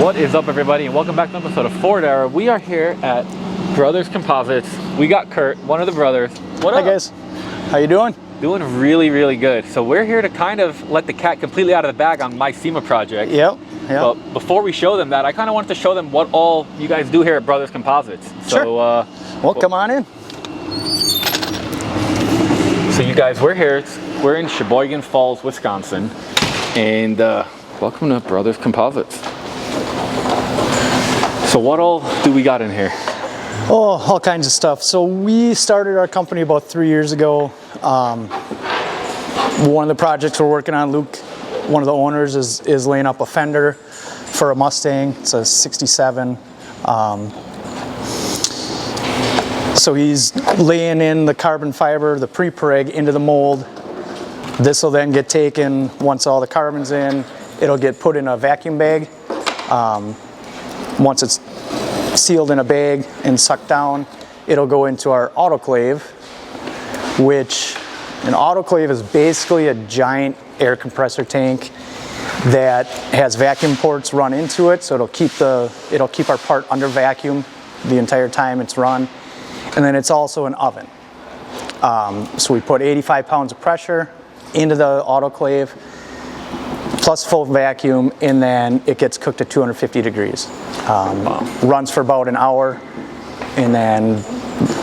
What is up, everybody, and welcome back to an episode of Ford Era. We are here at Brothers Composites. We got Kurt, one of the brothers. What up? Hi guys, how you doing? Doing really good. So we're here to kind of let the cat completely out of the bag on my SEMA project. Yep. But before we show them that, I kind of wanted to show them what all you guys do here at Brothers Composites. Sure. So, well, come on in. So you guys, we're here. We're in Sheboygan Falls, Wisconsin, and welcome to Brothers Composites. So what all do we got in here? Oh, all kinds of stuff. So we started our company about 3 years ago. One of the projects we're working on, Luke, one of the owners, is laying up a fender for a Mustang. It's a 67. So he's laying in the carbon fiber, the pre-preg, into the mold. This will then get taken, once all the carbon's in, it'll get put in a vacuum bag. Once it's sealed in a bag and sucked down, it'll go into our autoclave, which an autoclave is basically a giant air compressor tank that has vacuum ports run into it, so it'll keep our part under vacuum the entire time it's run. And then it's also an oven. So we put 85 pounds of pressure into the autoclave, plus full vacuum, and then it gets cooked at 250 degrees. Runs for about an hour, and then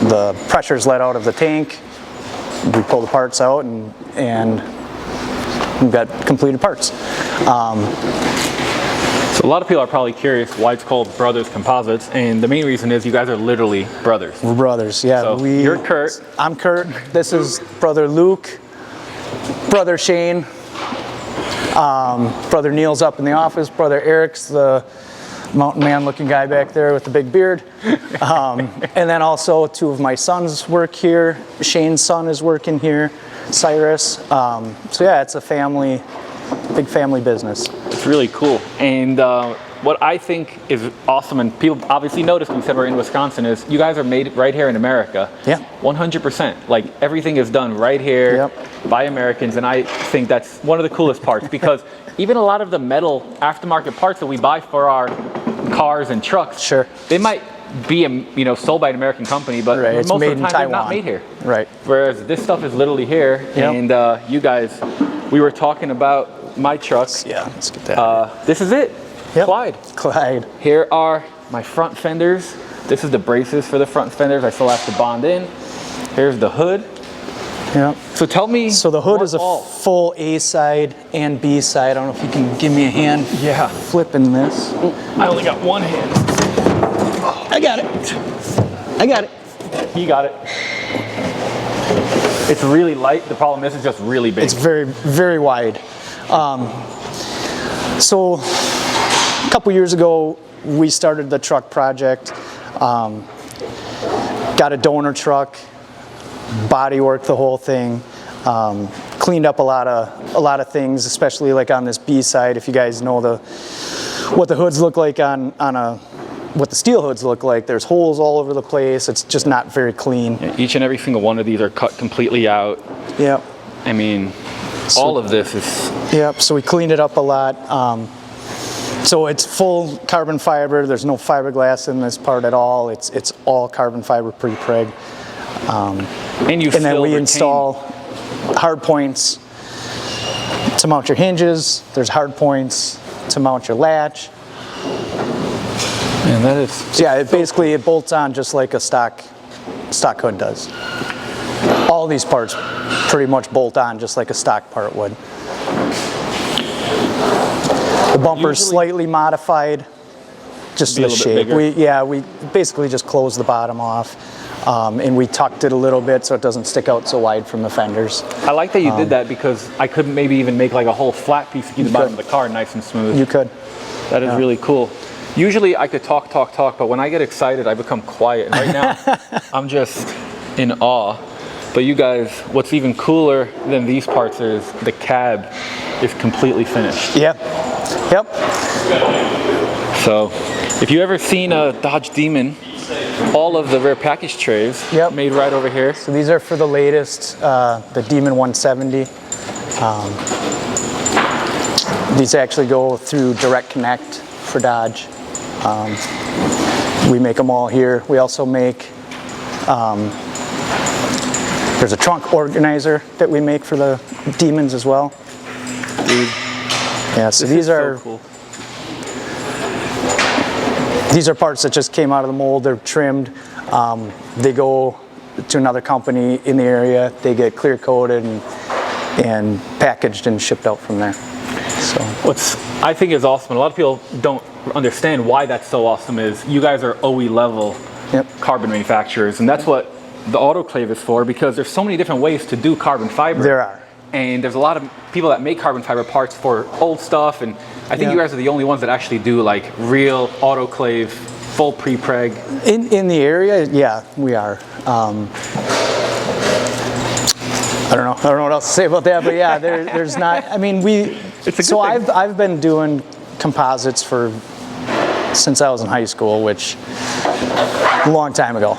the pressure's let out of the tank. We pull the parts out, and we've got completed parts. So a lot of people are probably curious why it's called Brothers Composites, and the main reason is you guys are literally brothers. We're brothers, yeah. So you're Kurt. I'm Kurt. This is brother Luke, brother Shane, brother Neil's up in the office, brother Eric's the mountain man looking guy back there with the big beard. And then also two of my sons work here. Shane's son is working here, Cyrus. So yeah, it's a family, big family business. It's really cool. And what I think is awesome, and people obviously noticed when we said we're in Wisconsin, is you guys are made right here in America. Yeah. 100%. Like everything is done right here by Americans, and I think that's one of the coolest parts because even a lot of the metal aftermarket parts that we buy for our cars and trucks, sure, they might be sold by an American company, but it's most made of the time they're not made here. Right. Whereas this stuff is literally here, and you guys, we were talking about my truck. Yeah, let's get that. This is it. Yep. Clyde. Here are my front fenders. This is the braces for the front fenders. I still have to bond in. Here's the hood. Yeah. So tell me. So the hood is a full A side and B side. I don't know if you can give me a hand. Yeah. Flipping this. Ooh, I only got one hand. I got it. He got it. It's really light. The problem is it's just really big. It's very wide. So a couple years ago, we started the truck project. Got a donor truck, body work the whole thing, cleaned up a lot of things, especially like on this B side. If you guys know what the hoods look like what the steel hoods look like, there's holes all over the place. It's just not very clean. Yeah, each and every single one of these are cut completely out. Yep. I mean, all of this is. Yep. So we cleaned it up a lot. So it's full carbon fiber. There's no fiberglass in this part at all. It's all carbon fiber pre-preg. And then we install hard points to mount your hinges. There's hard points to mount your latch. And that is. So yeah, it bolts on just like a stock hood does. All these parts pretty much bolt on just like a stock part would. The bumper's slightly modified, just the shape. We basically just closed the bottom off, and we tucked it a little bit so it doesn't stick out so wide from the fenders. I like that you did that because I couldn't maybe even make like a whole flat piece to keep the bottom of the car nice and smooth. You could. That is really cool. Usually I could talk, but when I get excited, I become quiet. And right now, I'm just in awe. But you guys, what's even cooler than these parts is the cab is completely finished. Yep. So if you ever seen a Dodge Demon, all of the rear package trays made right over here. So these are for the latest, the Demon 170. These actually go through direct connect for Dodge. We make them all here. We also make, there's a trunk organizer that we make for the Demons as well. Yeah, so these are cool. These are parts that just came out of the mold. They're trimmed. They go to another company in the area. They get clear coated and packaged and shipped out from there. So What's I think is awesome, and a lot of people don't understand why that's so awesome, is you guys are OE level carbon manufacturers, and that's what the autoclave is for, because there's so many different ways to do carbon fiber. There are. And there's a lot of people that make carbon fiber parts for old stuff, and I think you guys are the only ones that actually do like real autoclave, full pre-preg. In the area, yeah, we are. I don't know what else to say about that, but yeah, there's not. I mean, so I've been doing composites since I was in high school, which a long time ago.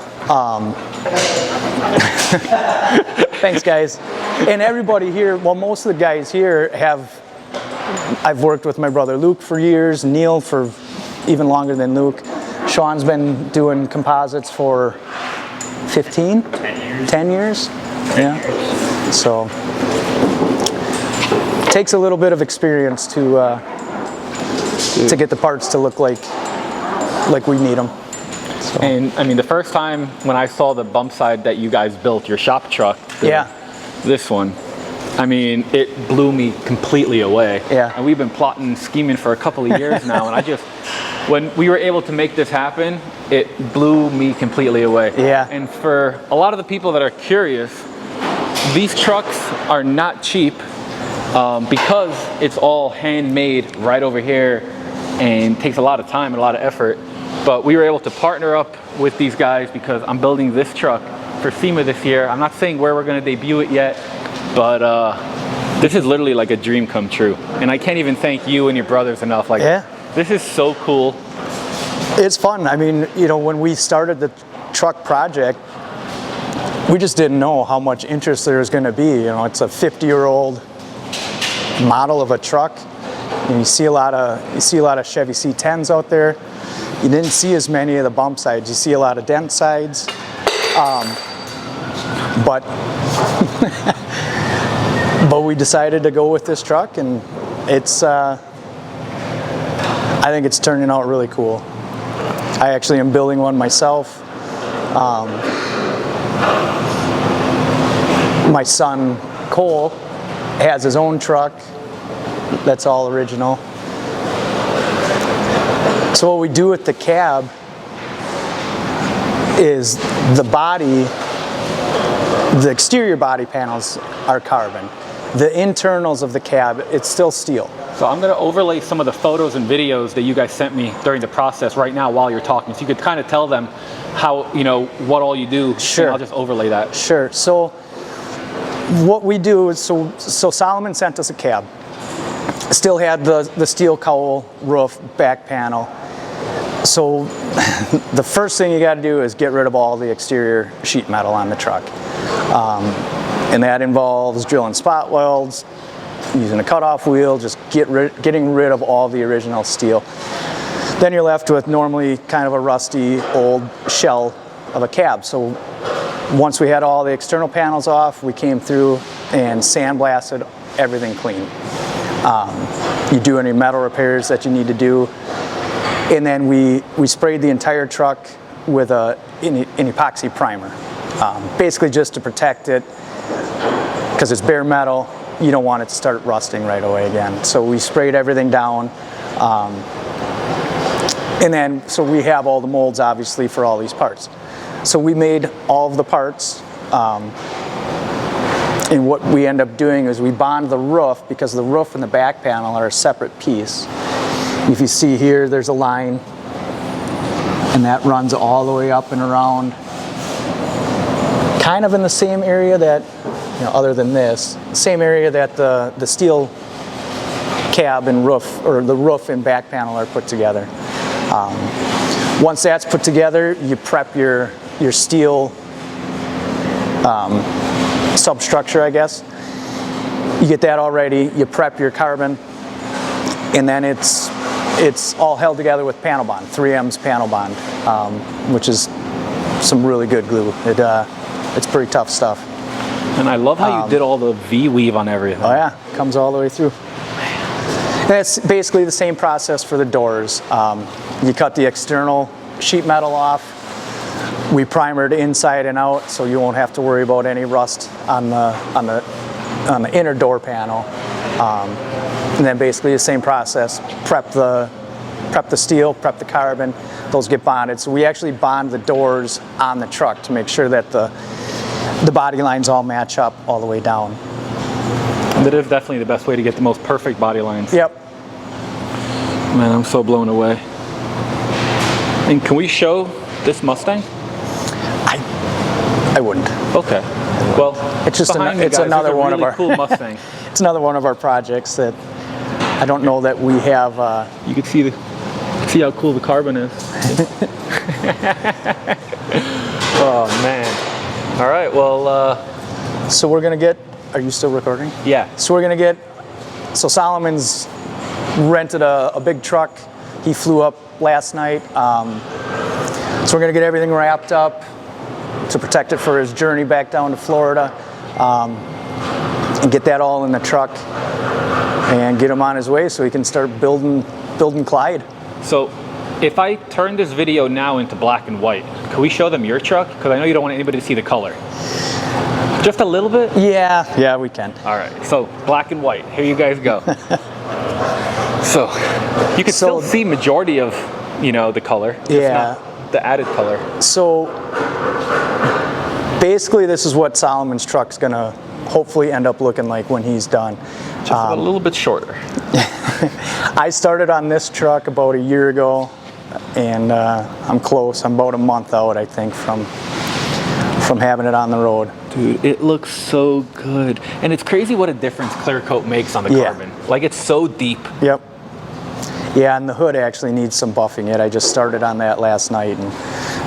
Thanks, guys. And everybody here, well, most of the guys here I've worked with my brother Luke for years, Neil for even longer than Luke. Sean's been doing composites for 15? 10 years. Yeah. So it takes a little bit of experience to get the parts to look like we need them. So. And I mean, the first time when I saw the Bumpside that you guys built, your shop truck, this one, I mean, it blew me completely away. Yeah. And we've been plotting and scheming for a couple of years now, and when we were able to make this happen, it blew me completely away. Yeah. And for a lot of the people that are curious, these trucks are not cheap because it's all handmade right over here and takes a lot of time and a lot of effort. But we were able to partner up with these guys because I'm building this truck for SEMA this year. I'm not saying where we're going to debut it yet, but this is literally like a dream come true. And I can't even thank you and your brothers enough. Like, this is so cool. It's fun. I mean, you know, when we started the truck project, we just didn't know how much interest there was going to be. You know, it's a 50-year-old model of a truck, and you see a lot of Chevy C10s out there. You didn't see as many of the bump sides. You see a lot of dent sides, but but we decided to go with this truck, and it's I think it's turning out really cool. I actually am building one myself. My son Cole has his own truck that's all original. So what we do with the cab is the exterior body panels are carbon. The internals of the cab, it's still steel. So I'm going to overlay some of the photos and videos that you guys sent me during the process right now while you're talking, so you could kind of tell them how, you know, what all you do. Sure. And I'll just overlay that. Sure. So what we do is, so Solomon sent us a cab. Still had the steel cowl, roof, back panel. So the first thing you got to do is get rid of all the exterior sheet metal on the truck. And that involves drilling spot welds, using a cutoff wheel, just getting rid of all the original steel. Then you're left with normally kind of a rusty old shell of a cab. So once we had all the external panels off, we came through and sandblasted everything clean. You do any metal repairs that you need to do, and then we sprayed the entire truck with an epoxy primer, basically just to protect it, because it's bare metal. You don't want it to start rusting right away again. So we sprayed everything down, and then so we have all the molds obviously for all these parts. So we made all of the parts. And what we end up doing is we bond the roof, because the roof and the back panel are a separate piece. If you see here, there's a line, and that runs all the way up and around, kind of in the same area that, you know, other than this, same area that the steel cab and roof, or the roof and back panel are put together. Once that's put together, you prep your steel substructure, I guess. You get that all ready, you prep your carbon, and then it's it's all held together with panel bond, 3M's panel bond, which is some really good glue. It's pretty tough stuff. And I love how you did all the V-weave on everything. Oh yeah, comes all the way through. And it's basically the same process for the doors. You cut the external sheet metal off. We primer it inside and out, so you won't have to worry about any rust on the inner door panel. And then basically the same process. Prep the steel, prep the carbon. Those get bonded. So we actually bond the doors on the truck to make sure that the body lines all match up all the way down. And that is definitely the best way to get the most perfect body lines. Yep. Man, I'm so blown away. And can we show this Mustang? I wouldn't. Okay. Well, it's just it's another one really of our cool Mustang. It's another one of our projects that I don't know that we have. You can see how cool the carbon is. Oh man. All right. Well. So we're gonna get. Are you still recording? Yeah. So we're gonna get. So Solomon's rented a big truck. He flew up last night. So we're gonna get everything wrapped up to protect it for his journey back down to Florida, and get that all in the truck and get him on his way so he can start building Clyde. So if I turn this video now into black and white, can we show them your truck? Because I know you don't want anybody to see the color. Just a little bit? Yeah, we can. All right, so black and white, here you guys go. So you can still see majority of, the color. Yeah. Not the added color. So basically this is what Solomon's truck's gonna hopefully end up looking like when he's done. Just a little bit shorter. I started on this truck about a year ago, and I'm close. I'm about a month out, I think, from having it on the road. Dude, it looks so good. And it's crazy what a difference clear coat makes on the carbon. Like, it's so deep. Yep. Yeah, and the hood actually needs some buffing yet. I just started on that last night, and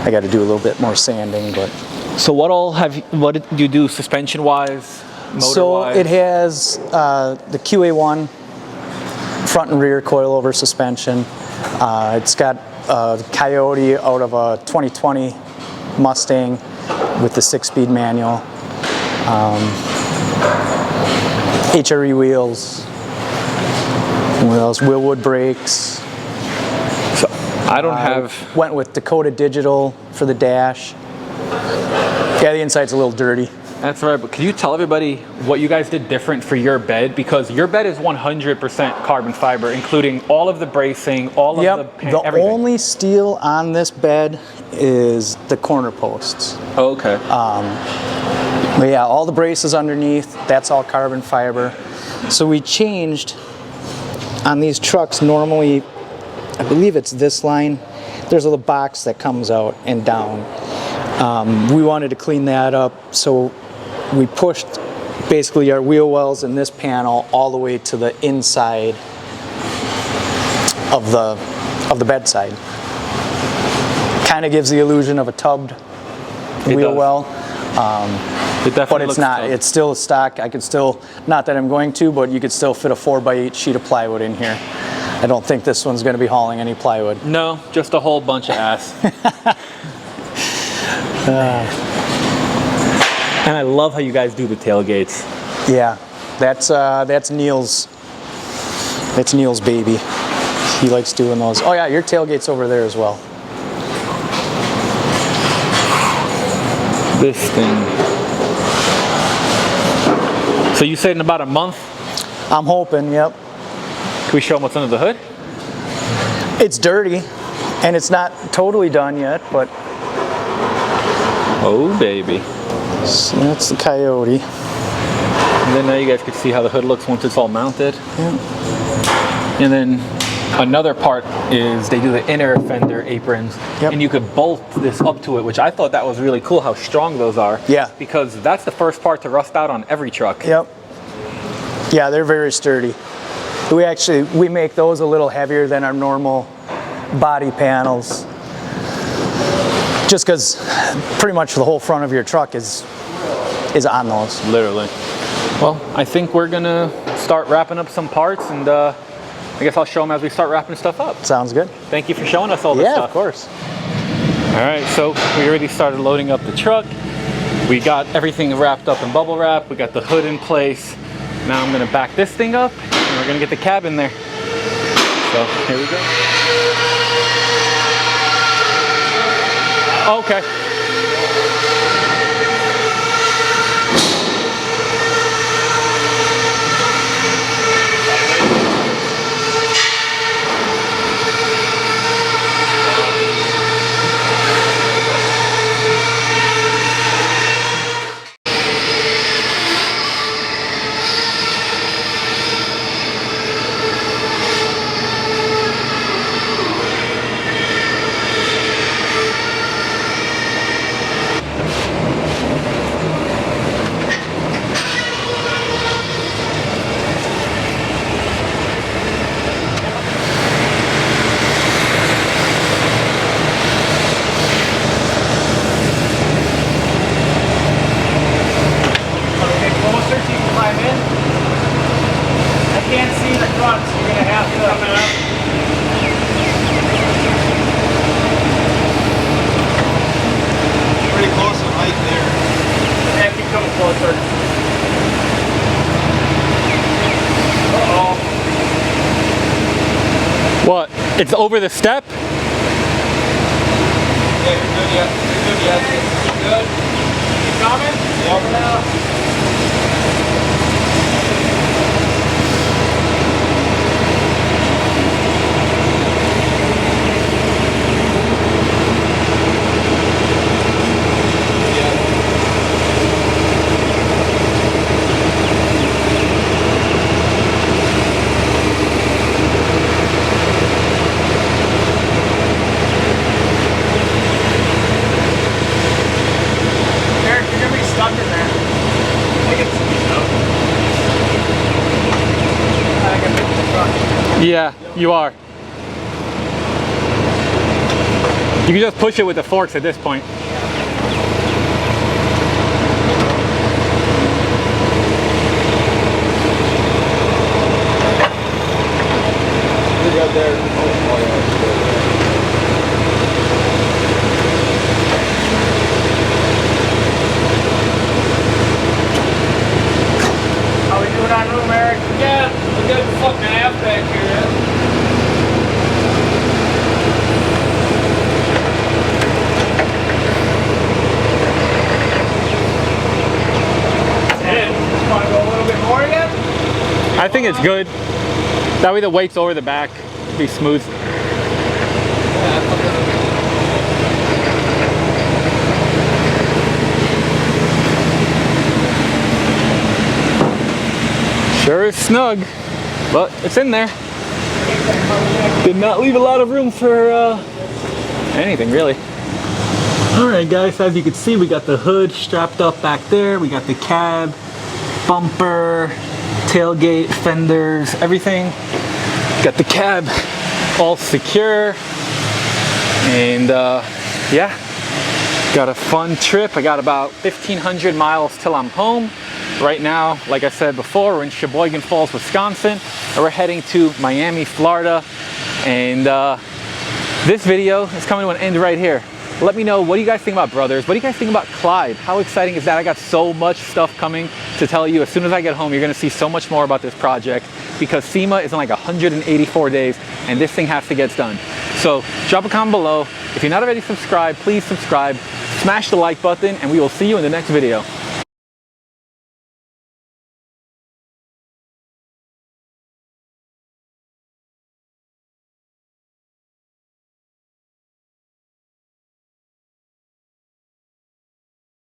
I got to do a little bit more sanding. But so what did you do suspension-wise, motor-wise? So it has the QA1 front and rear coilover suspension. It's got a Coyote out of a 2020 Mustang with the 6-speed manual. HRE wheels. What else? Willwood brakes. So I don't have. Went with Dakota Digital for the dash. Yeah, the inside's a little dirty. That's right, but can you tell everybody what you guys did different for your bed? Because your bed is 100% carbon fiber, including all of the bracing, all of the everything. Only steel on this bed is the corner posts. Oh, okay. But yeah, all the braces underneath, that's all carbon fiber. So we changed on these trucks. Normally, I believe it's this line. There's a little box that comes out and down. We wanted to clean that up, so we pushed basically our wheel wells in this panel all the way to the inside of the bedside. Kind of gives the illusion of a tubbed wheel well. But it's not. Tough. It's still a stock. I could still, not that I'm going to, but you could still fit a 4x8 sheet of plywood in here. I don't think this one's going to be hauling any plywood. No, just a whole bunch of ass. And I love how you guys do the tailgates. Yeah, that's Neil's. That's Neil's baby. He likes doing those. Oh yeah, your tailgate's over there as well. This thing. So you said in about a month? I'm hoping, yep. Can we show them what's under the hood? It's dirty, and it's not totally done yet, but... Oh, baby. So that's the Coyote. And then now you guys can see how the hood looks once it's all mounted. Yep. And then another part is they do the inner fender aprons. Yep. And you could bolt this up to it, which I thought that was really cool how strong those are. Yeah. Because that's the first part to rust out on every truck. Yep. Yeah, they're very sturdy. We make those a little heavier than our normal body panels. Just because pretty much the whole front of your truck is on those. Literally. Well, I think we're gonna start wrapping up some parts and I guess I'll show them as we start wrapping stuff up. Sounds good. Thank you for showing us all this stuff. Yeah, of course. All right, so we already started loading up the truck. We got everything wrapped up in bubble wrap. We got the hood in place. Now I'm gonna back this thing up and we're gonna get the cab in there. So here we go. Okay. What? It's over the step? Yeah, you're good yet. You're good yet. You're good. You coming? Yep. Yeah, you are. You can just push it with the forks at this point. You got there. How we doing on room, Eric? Yeah, we got the fucking half back here. Want to go a little bit more yet? I think it's good. That way the weight's over the back. Be smooth. Sure is snug, but it's in there. Did not leave a lot of room for anything really. All right guys, as you can see, we got the hood strapped up back there. We got the cab, bumper, tailgate, fenders, everything. Got the cab all secure. And yeah, got a fun trip. I got about 1,500 miles till I'm home. Right now, like I said before, we're in Sheboygan Falls, Wisconsin, and we're heading to Miami, Florida. And this video is coming to an end right here. Let me know, what do you guys think about Brothers? What do you guys think about Clyde? How exciting is that? I got so much stuff coming to tell you. As soon as I get home, you're gonna see so much more about this project because SEMA is in like 184 days and this thing has to get done. So drop a comment below. If you're not already subscribed, please subscribe, smash the like button, and we will see you in the next video.